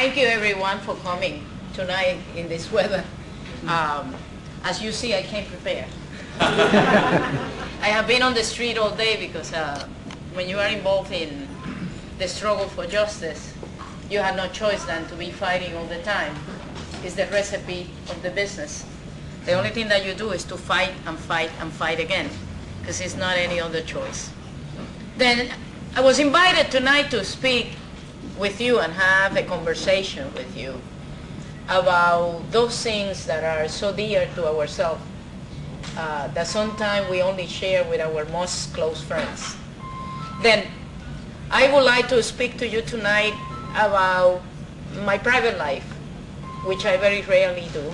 Thank you everyone for coming tonight in this weather. As you see, I came prepared. I have been on the street all day because when you are involved in the struggle for justice, you have no choice than to be fighting all the time. It's the recipe of the business. The only thing that you do is to fight and fight and fight again, because it's not any other choice. Then I was invited tonight to speak with you and have a conversation with you about those things that are so dear to ourselves that sometimes we only share with our most close friends. Then I would like to speak to you tonight about my private life, which I very rarely do,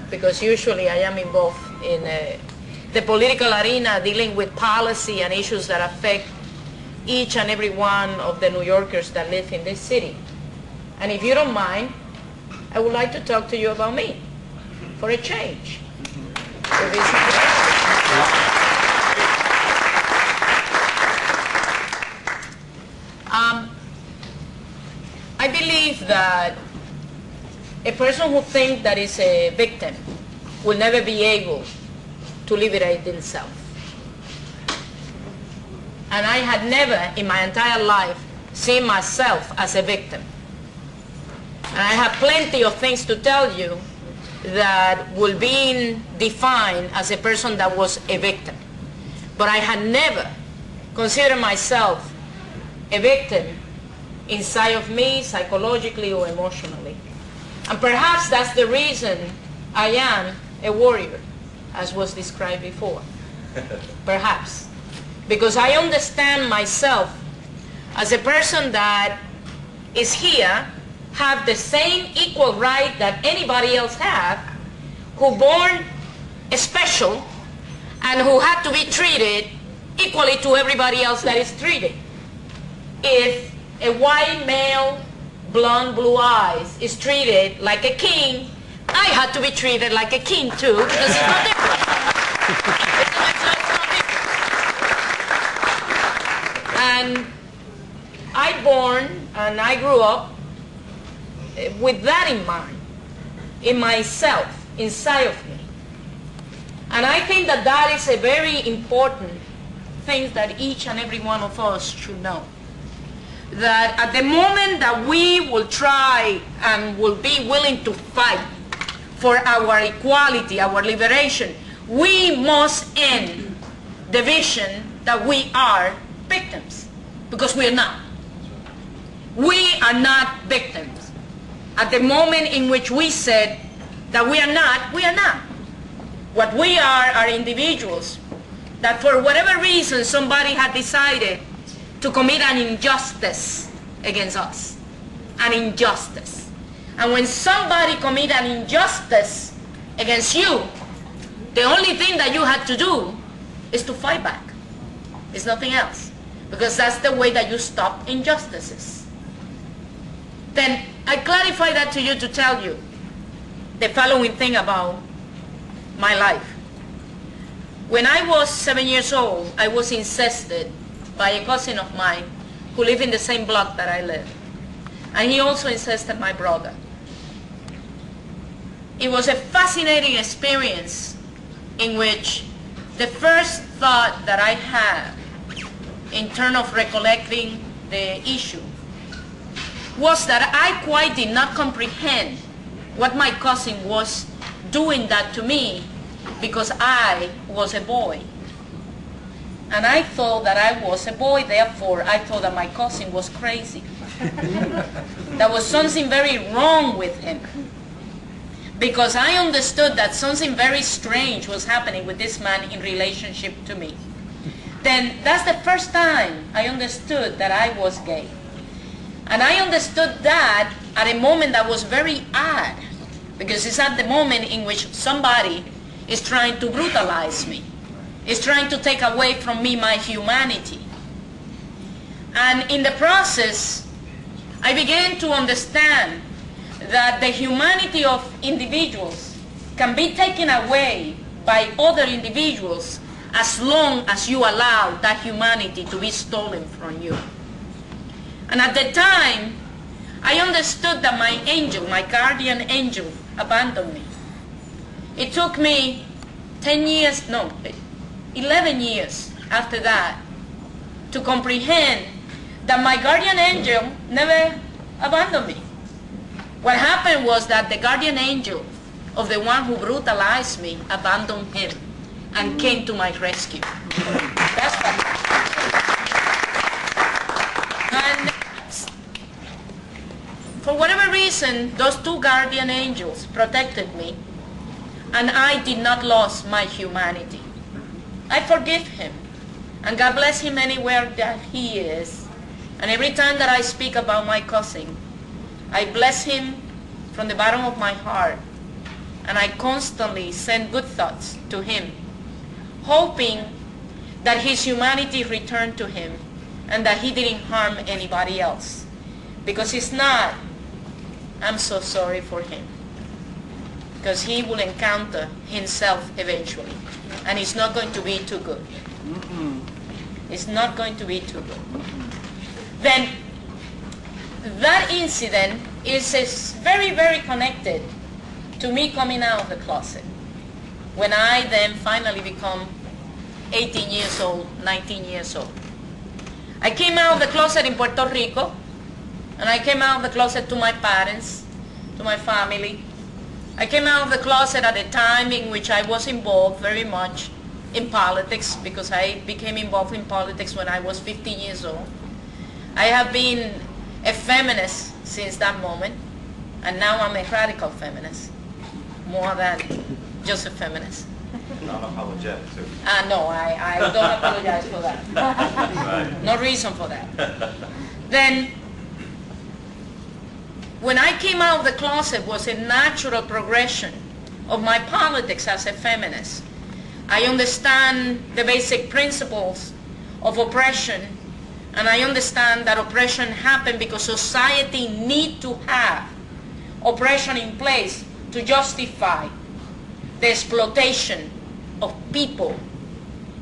because usually I am involved in the political arena dealing with policy and issues that affect each and every one of the New Yorkers that live in this city. And if you don't mind, I would like to talk to you about me, for a change. I believe that a person who thinks that is a victim will never be able to liberate themselves. And I had never in my entire life seen myself as a victim. And I have plenty of things to tell you that will be defined as a person that was a victim. But I had never considered myself a victim inside of me, psychologically or emotionally. And perhaps that's the reason I am a warrior, as was described before. Perhaps. Because I understand myself as a person that is here, have the same equal right that anybody else have, who born special and who had to be treated equally to everybody else that is treated. If a white male, blonde, blue eyes is treated like a king, I had to be treated like a king too, because it's not different. And I born and I grew up with that in mind, in myself, inside of me. And I think that that is a very important thing that each and every one of us should know. That at the moment that we will try and will be willing to fight for our equality, our liberation, we must end the vision that we are victims. Because we are not. We are not victims. At the moment in which we said that we are not, we are not. What we are individuals that for whatever reason somebody had decided to commit an injustice against us. An injustice. And when somebody commit an injustice against you, the only thing that you had to do is to fight back. It's nothing else. Because that's the way that you stop injustices. Then I clarify that to you to tell you the following thing about my life. When I was 7 years old, I was incested by a cousin of mine who lived in the same block that I live. And he also incested my brother. It was a fascinating experience in which the first thought that I had in terms of recollecting the issue was that I quite did not comprehend what my cousin was doing that to me because I was a boy. And I thought that I was a boy, therefore I thought that my cousin was crazy. There was something very wrong with him. Because I understood that something very strange was happening with this man in relationship to me. Then that's the first time I understood that I was gay. And I understood that at a moment that was very odd, because it's at the moment in which somebody is trying to brutalize me, is trying to take away from me my humanity. And in the process, I began to understand that the humanity of individuals can be taken away by other individuals as long as you allow that humanity to be stolen from you. And at the time, I understood that my angel, my guardian angel, abandoned me. It took me 11 years after that to comprehend that my guardian angel never abandoned me. What happened was that the guardian angel of the one who brutalized me abandoned him and came to my rescue. That's what happened. And for whatever reason, those two guardian angels protected me, and I did not lose my humanity. I forgive him, and God bless him anywhere that he is. And every time that I speak about my cousin, I bless him from the bottom of my heart, and I constantly send good thoughts to him, hoping that his humanity returned to him and that he didn't harm anybody else. Because if not, I'm so sorry for him, because he will encounter himself eventually, and it's not going to be too good. It's not going to be too good. Then that incident is very, very connected to me coming out of the closet. When I then finally become 18 years old, 19 years old. I came out of the closet in Puerto Rico, and I came out of the closet to my parents, to my family. I came out of the closet at a time in which I was involved very much in politics, because I became involved in politics when I was 15 years old. I have been a feminist since that moment, and now I'm a radical feminist, more than just a feminist. Non-apologetic too. No, I don't apologize for that. Right. No reason for that. Then, when I came out of the closet was a natural progression of my politics as a feminist. I understand the basic principles of oppression, and I understand that oppression happened because society need to have oppression in place to justify the exploitation of people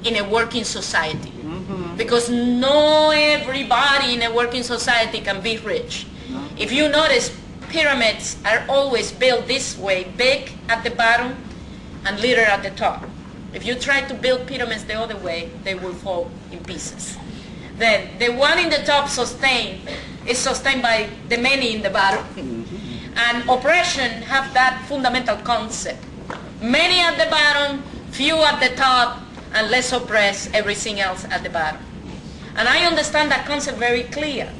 in a working society. Because no everybody in a working society can be rich. If you notice, pyramids are always built this way, big at the bottom and little at the top. If you try to build pyramids the other way, they will fall in pieces. Then the one in the top is sustained by the many in the bottom. And oppression have that fundamental concept. Many at the bottom, few at the top, and less oppressed, everything else at the bottom. And I understand that concept very clear.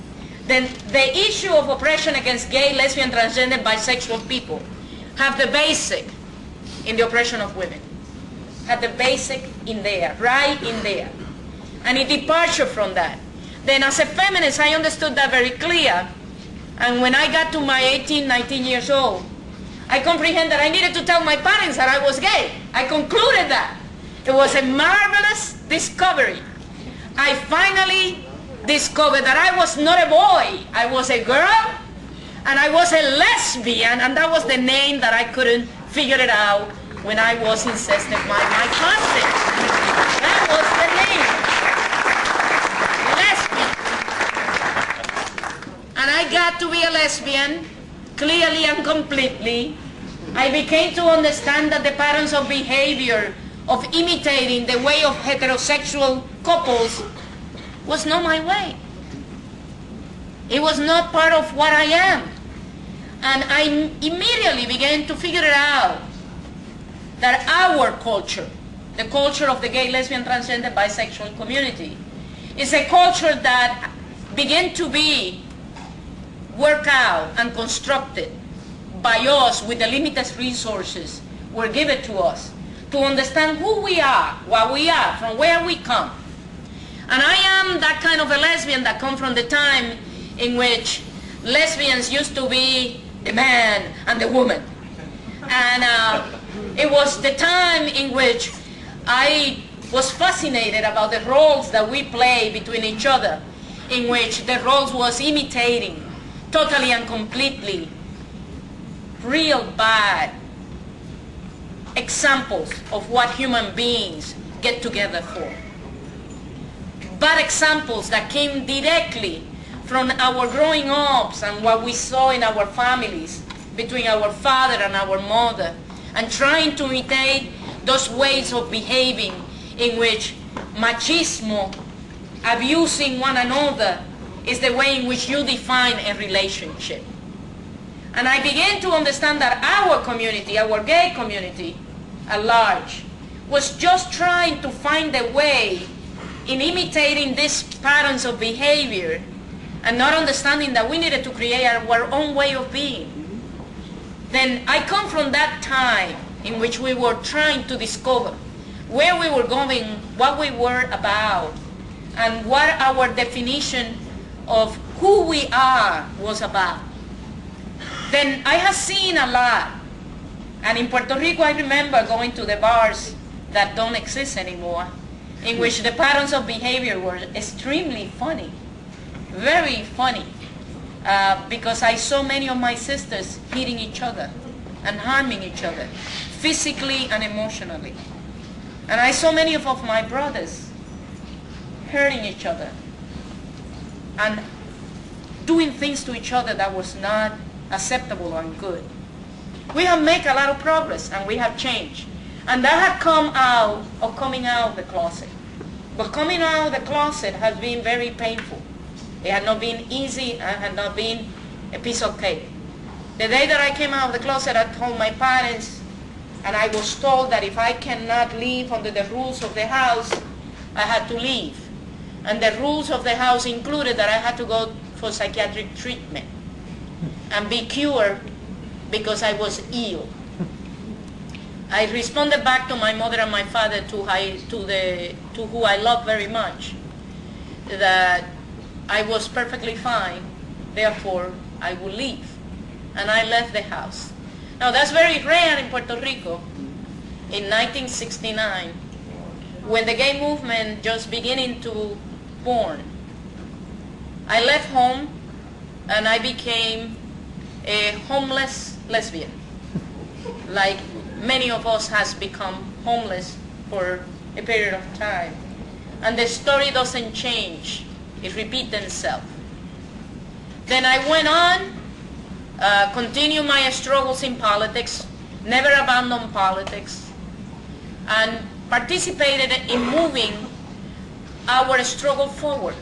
Then the issue of oppression against gay, lesbian, transgender, bisexual people have the basic in the oppression of women. Have the basic in there, right in there. And a departure from that. Then as a feminist, I understood that very clear. And when I got to my 18, 19 years old, I comprehended that I needed to tell my parents that I was gay. I concluded that. It was a marvelous discovery. I finally discovered that I was not a boy. I was a girl, and I was a lesbian, and that was the name that I couldn't figure it out when I was incested by my cousin. That was the name. Lesbian. And I got to be a lesbian, clearly and completely. I became to understand that the patterns of behavior of imitating the way of heterosexual couples was not my way. It was not part of what I am. And I immediately began to figure it out that our culture, the culture of the gay, lesbian, transgender, bisexual community, is a culture that began to be worked out and constructed by us with the limited resources were given to us to understand who we are, what we are, from where we come. And I am that kind of a lesbian that come from the time in which lesbians used to be the man and the woman. And it was the time in which I was fascinated about the roles that we play between each other, in which the roles was imitating totally and completely real bad examples of what human beings get together for. Bad examples that came directly from our growing ups and what we saw in our families between our father and our mother, and trying to imitate those ways of behaving in which machismo, abusing one another, is the way in which you define a relationship. And I began to understand that our community, our gay community at large, was just trying to find a way in imitating these patterns of behavior and not understanding that we needed to create our own way of being. Then I come from that time in which we were trying to discover where we were going, what we were about, and what our definition of who we are was about. Then I have seen a lot. And in Puerto Rico, I remember going to the bars that don't exist anymore, in which the patterns of behavior were extremely funny, very funny, because I saw many of my sisters hitting each other and harming each other, physically and emotionally. And I saw many of my brothers hurting each other and doing things to each other that was not acceptable and good. We have made a lot of progress and we have changed. And that had come out of coming out of the closet. But coming out of the closet has been very painful. It had not been easy and had not been a piece of cake. The day that I came out of the closet, I told my parents, and I was told that if I cannot live under the rules of the house, I had to leave. And the rules of the house included that I had to go for psychiatric treatment and be cured because I was ill. I responded back to my mother and my father, to who I love very much, that I was perfectly fine, therefore I would leave. And I left the house. Now that's very rare in Puerto Rico in 1969, when the gay movement just beginning to born. I left home and I became a homeless lesbian, like many of us has become homeless for a period of time. And the story doesn't change, it repeats itself. Then I went on, continued my struggles in politics, never abandoned politics, and participated in moving our struggle forward.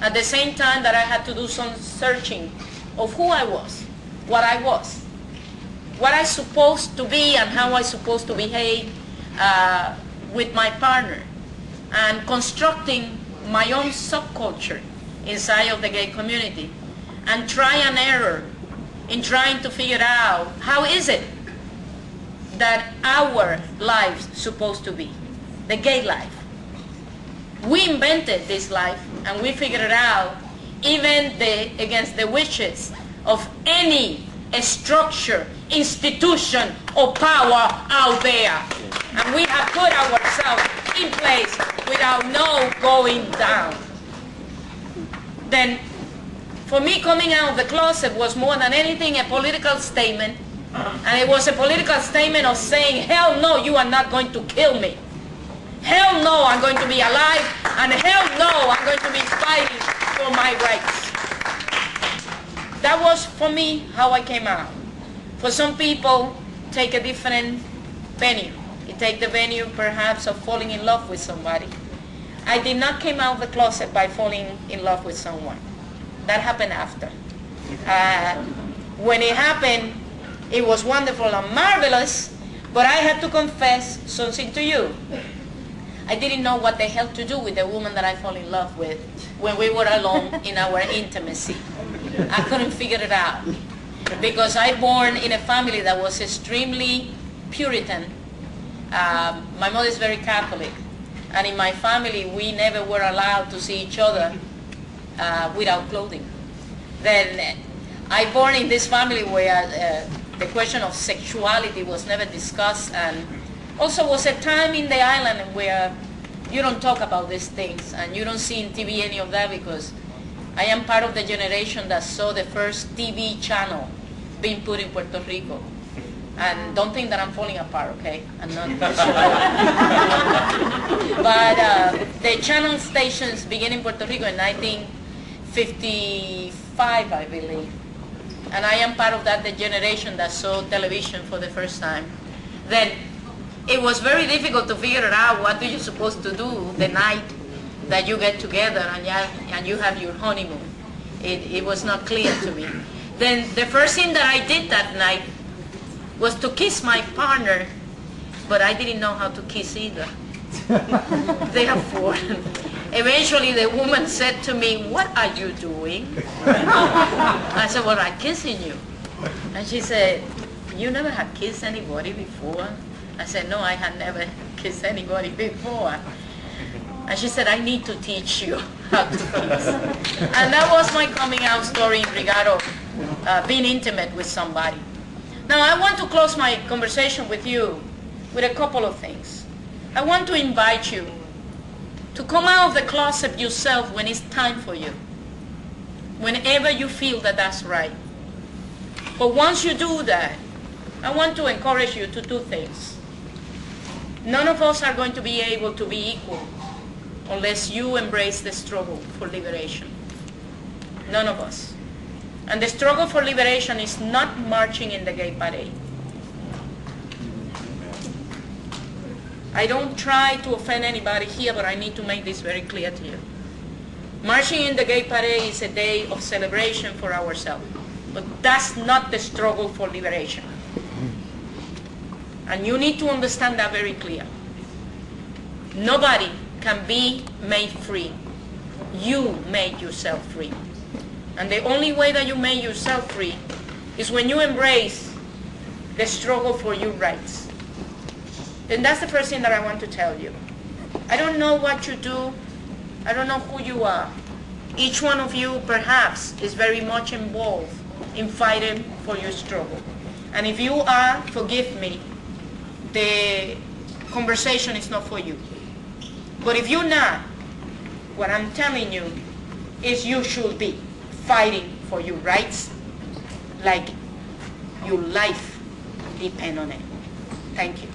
At the same time that I had to do some searching of who I was, what I was, what I supposed to be and how I supposed to behave with my partner, and constructing my own subculture inside of the gay community, and try and error in trying to figure out how is it that our lives supposed to be, the gay life. We invented this life and we figured it out even against the wishes of any structure, institution, or power out there. And we have put ourselves in place without no going down. Then, for me, coming out of the closet was more than anything a political statement. And it was a political statement of saying, hell no, you are not going to kill me. Hell no, I'm going to be alive. And hell no, I'm going to be fighting for my rights. That was, for me, how I came out. For some people, take a different venue. You take the venue, perhaps, of falling in love with somebody. I did not come out of the closet by falling in love with someone. That happened after. When it happened, it was wonderful and marvelous, but I had to confess something to you. I didn't know what the hell to do with the woman that I fell in love with when we were alone in our intimacy. I couldn't figure it out because I born in a family that was extremely Puritan. My mother is very Catholic, and in my family we never were allowed to see each other without clothing. Then I born in this family where the question of sexuality was never discussed, and also was a time in the island where you don't talk about these things and you don't see in TV any of that, because I am part of the generation that saw the first TV channel being put in Puerto Rico. And don't think that I'm falling apart, okay? I'm not. But the channel stations began in Puerto Rico in 1950. 55, I believe. And I am part of that generation that saw television for the first time. Then it was very difficult to figure out what are you supposed to do the night that you get together and you have your honeymoon. It was not clear to me. Then the first thing that I did that night was to kiss my partner, but I didn't know how to kiss either. Therefore, eventually the woman said to me, "What are you doing?" I said, "Well, I'm kissing you." And she said, "You never had kissed anybody before?" I said, "No, I had never kissed anybody before." And she said, "I need to teach you how to kiss." And that was my coming out story in regard of being intimate with somebody. Now, I want to close my conversation with you with a couple of things. I want to invite you to come out of the closet yourself when it's time for you, whenever you feel that that's right. But once you do that, I want to encourage you to do things. None of us are going to be able to be equal unless you embrace the struggle for liberation. None of us. And the struggle for liberation is not marching in the gay parade. I don't try to offend anybody here, but I need to make this very clear to you. Marching in the gay parade is a day of celebration for ourselves, but that's not the struggle for liberation. And you need to understand that very clear. Nobody can be made free. You made yourself free. And the only way that you make yourself free is when you embrace the struggle for your rights. And that's the first thing that I want to tell you. I don't know what you do. I don't know who you are. Each one of you, perhaps, is very much involved in fighting for your struggle. And if you are, forgive me, the conversation is not for you. But if you're not, what I'm telling you is you should be fighting for your rights like your life depends on it. Thank you.